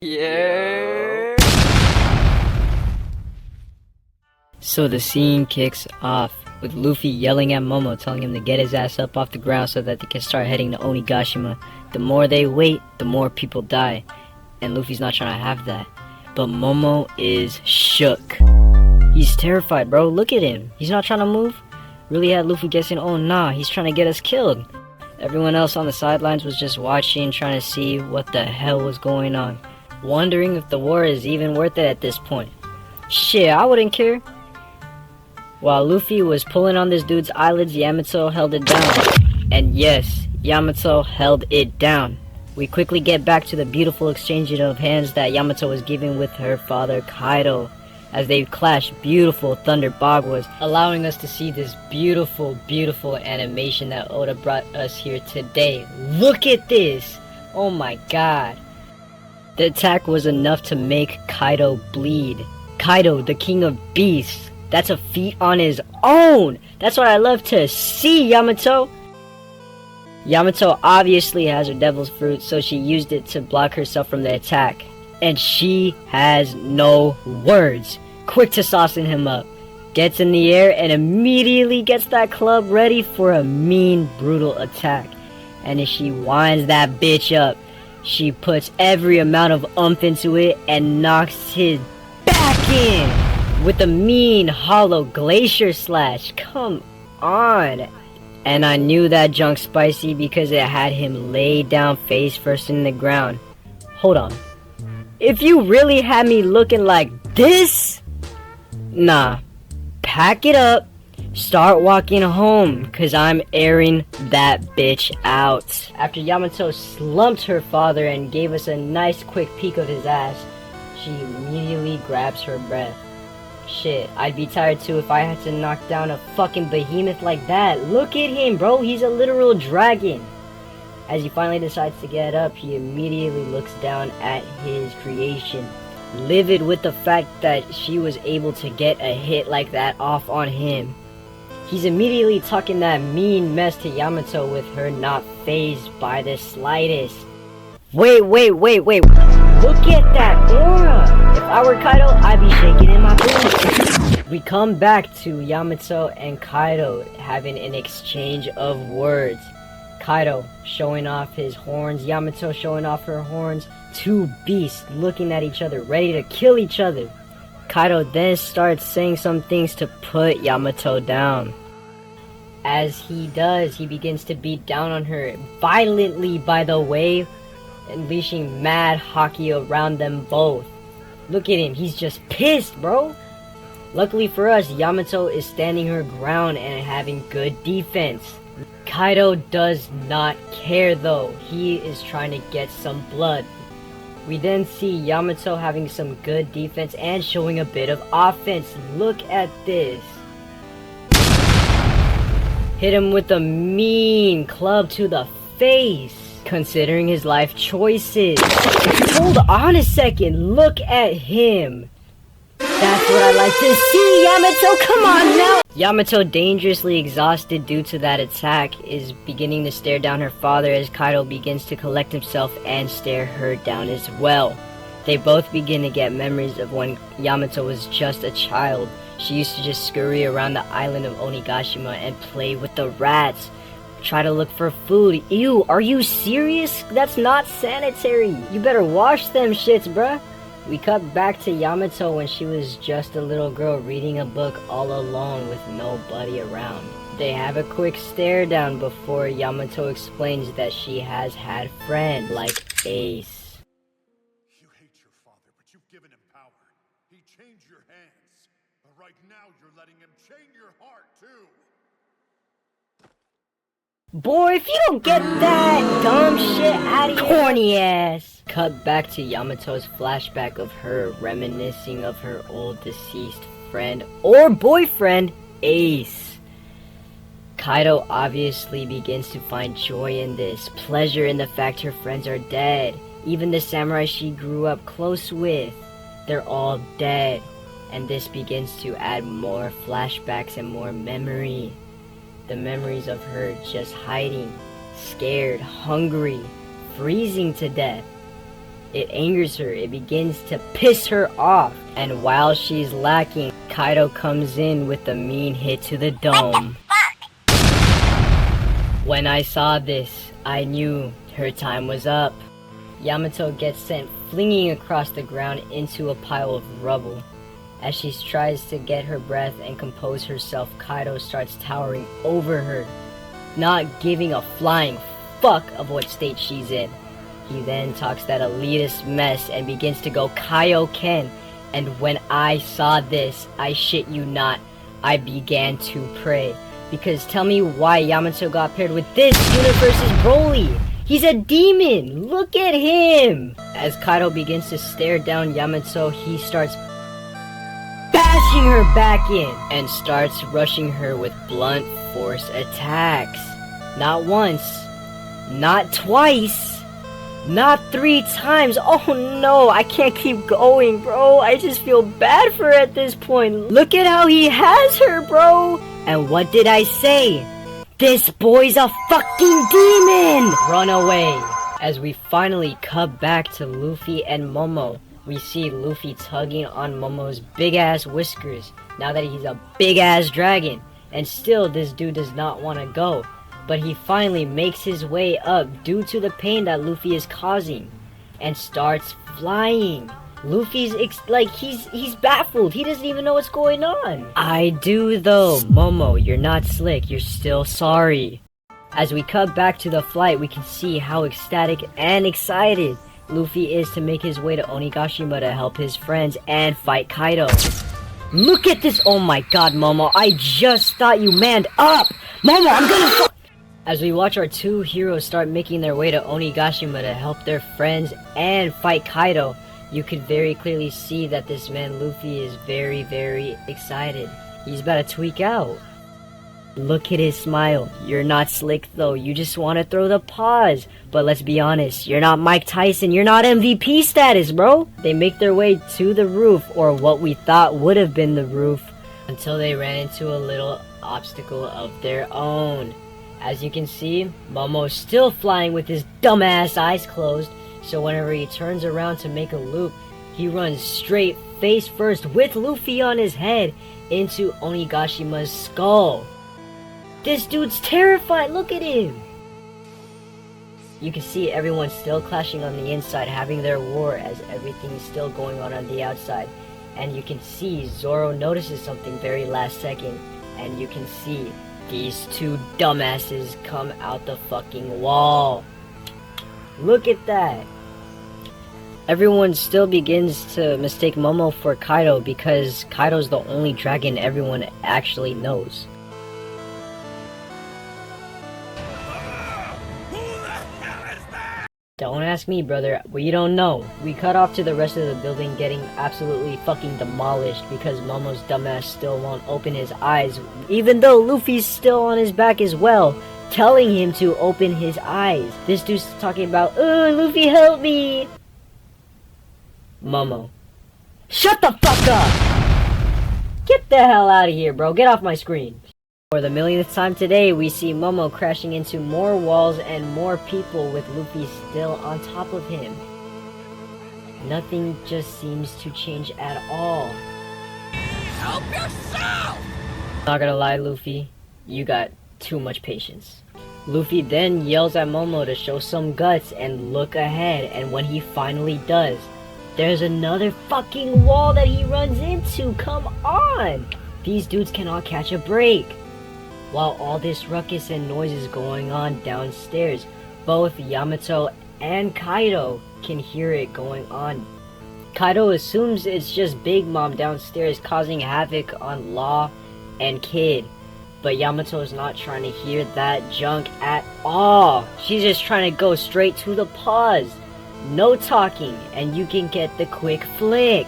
Yeah. So the scene kicks off with Luffy yelling at Momo, telling him to get his ass up off the ground so that they can start heading to Onigashima. The more they wait, the more people die, and Luffy's not trying to have that. But Momo is shook. He's terrified, bro. Look at him. He's not trying to move. Really had Luffy guessing, oh nah, he's trying to get us killed. Everyone else on the sidelines was just watching, trying to see what the hell was going on, wondering if the war is even worth it at this point. Shit, I wouldn't care. While Luffy was pulling on this dude's eyelids, Yamato held it down. And yes, Yamato held it down. We quickly get back to the beautiful exchange of hands that Yamato was giving with her father Kaido. As they clash beautiful thunder bagwas, allowing us to see this beautiful, beautiful animation that Oda brought us here today. Look at this! Oh my god. The attack was enough to make Kaido bleed. Kaido, the king of beasts. That's a feat on his own! That's what I love to see, Yamato! Yamato obviously has her devil's fruit, so she used it to block herself from the attack. And she has no words. Quick to saucing him up. Gets in the air and immediately gets that club ready for a mean, brutal attack. And as she winds that bitch up, she puts every amount of oomph into it and knocks his back in with a mean, hollow glacier slash. Come on. And I knew that junk spicy because it had him laid down face first in the ground. Hold on. If you really had me looking like this? Nah. Pack it up. Start walking home, cause I'm airing that bitch out. After Yamato slumped her father and gave us a nice quick peek of his ass, she immediately grabs her breath. Shit, I'd be tired too if I had to knock down a fucking behemoth like that. Look at him, bro. He's a literal dragon. As he finally decides to get up, he immediately looks down at his creation, livid with the fact that she was able to get a hit like that off on him. He's immediately talking that mean mess to Yamato with her not fazed by the slightest. Wait. Look at that aura! If I were Kaido, I'd be shaking in my boots. We come back to Yamato and Kaido having an exchange of words. Kaido showing off his horns, Yamato showing off her horns. Two beasts looking at each other, ready to kill each other. Kaido then starts saying some things to put Yamato down. As he does, he begins to beat down on her violently, by the way, unleashing mad hockey around them both. Look at him, he's just pissed, bro. Luckily for us, Yamato is standing her ground and having good defense. Kaido does not care though. He is trying to get some blood. We then see Yamato having some good defense and showing a bit of offense. Look at this. Hit him with a mean club to the face, considering his life choices. Hold on a second, look at him. That's what I like to see, Yamato, come on now! Yamato, dangerously exhausted due to that attack, is beginning to stare down her father as Kaido begins to collect himself and stare her down as well. They both begin to get memories of when Yamato was just a child. She used to just scurry around the island of Onigashima and play with the rats. Try to look for food. Ew, are you serious? That's not sanitary. You better wash them shits, bruh. We cut back to Yamato when she was just a little girl reading a book all alone with nobody around. They have a quick stare down before Yamato explains that she has had friends like Ace. You hate your father, but you've given him power. He changed your hands. But right now you're letting him chain your heart too. Boy, if you don't get that dumb shit out of here, corny ass. Cut back to Yamato's flashback of her reminiscing of her old deceased friend or boyfriend, Ace. Kaido obviously begins to find joy in this, pleasure in the fact her friends are dead. Even the samurai she grew up close with, they're all dead. And this begins to add more flashbacks and more memory. The memories of her just hiding, scared, hungry, freezing to death. It angers her, it begins to piss her off. And while she's lacking, Kaido comes in with a mean hit to the dome. When I saw this, I knew her time was up. Yamato gets sent flinging across the ground into a pile of rubble. As she tries to get her breath and compose herself, Kaido starts towering over her, not giving a flying fuck of what state she's in. He then talks that elitist mess and begins to go Kaioken. And when I saw this, I shit you not, I began to pray. Because tell me why Yamato got paired with this universe's Broly. He's a demon! Look at him! As Kaido begins to stare down Yamato, he starts bashing her back in and starts rushing her with blunt force attacks. Not once, not twice, not 3 times. Oh no, I can't keep going, bro. I just feel bad for her at this point. Look at how he has her, bro. And what did I say? This boy's a fucking demon! Run away. As we finally cut back to Luffy and Momo, we see Luffy tugging on Momo's big ass whiskers now that he's a big ass dragon. And still this dude does not want to go. But he finally makes his way up due to the pain that Luffy is causing and starts flying. Luffy's he's baffled. He doesn't even know what's going on. I do though. Momo, you're not slick. You're still sorry. As we cut back to the flight, we can see how ecstatic and excited Luffy is to make his way to Onigashima to help his friends and fight Kaido. Look at this. Oh my god, Momo. I just thought you manned up. Momo, I'm gonna As we watch our 2 heroes start making their way to Onigashima to help their friends and fight Kaido, you could very clearly see that this man Luffy is very, very excited. He's about to tweak out. Look at his smile. You're not slick though. You just want to throw the paws. But let's be honest, you're not Mike Tyson. You're not MVP status, bro. They make their way to the roof, or what we thought would have been the roof, until they ran into a little obstacle of their own. As you can see, Momo's still flying with his dumbass eyes closed, so whenever he turns around to make a loop, he runs straight face first with Luffy on his head into Onigashima's skull. This dude's terrified, look at him! You can see everyone still clashing on the inside, having their war as everything is still going on the outside. And you can see Zoro notices something very last second, and you can see these 2 dumbasses come out the fucking wall. Look at that. Everyone still begins to mistake Momo for Kaido because Kaido's the only dragon everyone actually knows. Don't ask me, brother. We don't know. We cut off to the rest of the building getting absolutely fucking demolished because Momo's dumbass still won't open his eyes, even though Luffy's still on his back as well, telling him to open his eyes. This dude's talking about, Luffy, help me! Momo, shut the fuck up! Get the hell out of here, bro. Get off my screen. For the millionth time today, we see Momo crashing into more walls and more people with Luffy still on top of him. Nothing just seems to change at all. Help yourself! Not gonna lie, Luffy, you got too much patience. Luffy then yells at Momo to show some guts and look ahead, and when he finally does, there's another fucking wall that he runs into. Come on! These dudes cannot catch a break. While all this ruckus and noise is going on downstairs, both Yamato and Kaido can hear it going on. Kaido assumes it's just Big Mom downstairs causing havoc on Law and Kid, but Yamato is not trying to hear that junk at all. She's just trying to go straight to the pause. No talking, and you can get the quick flick.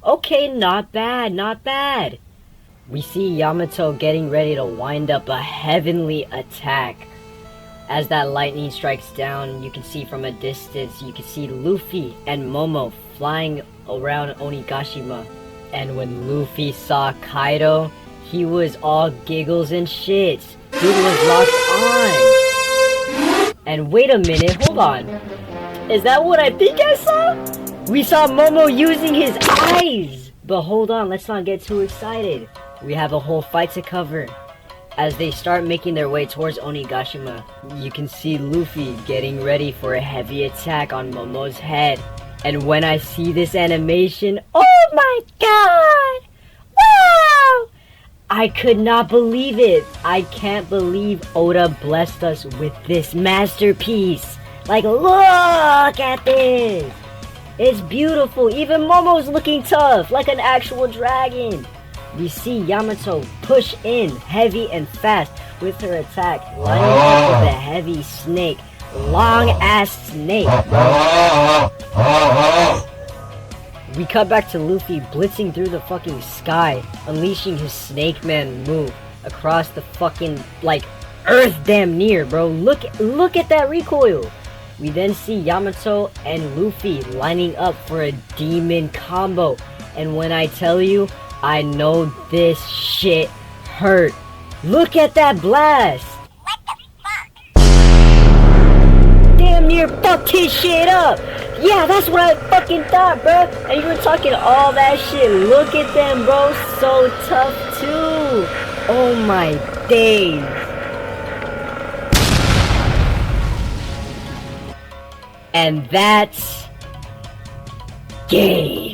Okay, not bad, not bad. We see Yamato getting ready to wind up a heavenly attack. As that lightning strikes down, you can see from a distance, you can see Luffy and Momo flying around Onigashima. And when Luffy saw Kaido, he was all giggles and shits. Dude was locked on. And wait a minute, hold on. Is that what I think I saw? We saw Momo using his eyes! But hold on, let's not get too excited. We have a whole fight to cover. As they start making their way towards Onigashima, you can see Luffy getting ready for a heavy attack on Momo's head. And when I see this animation, oh my god! Wow! I could not believe it. I can't believe Oda blessed us with this masterpiece. Like, look at this! It's beautiful. Even Momo's looking tough, like an actual dragon. We see Yamato push in heavy and fast with her attack, lining up with a heavy snake. Long ass snake, bro. We cut back to Luffy blitzing through the fucking sky, unleashing his Snake Man move across the fucking, like, earth damn near, bro. Look at that recoil. We then see Yamato and Luffy lining up for a demon combo. And when I tell you, I know this shit hurt. Look at that blast! What the fuck? Damn near fucked his shit up! Yeah, that's what I fucking thought, bro! And you were talking all that shit. Look at them, bro. So tough, too. Oh my days. And that's game.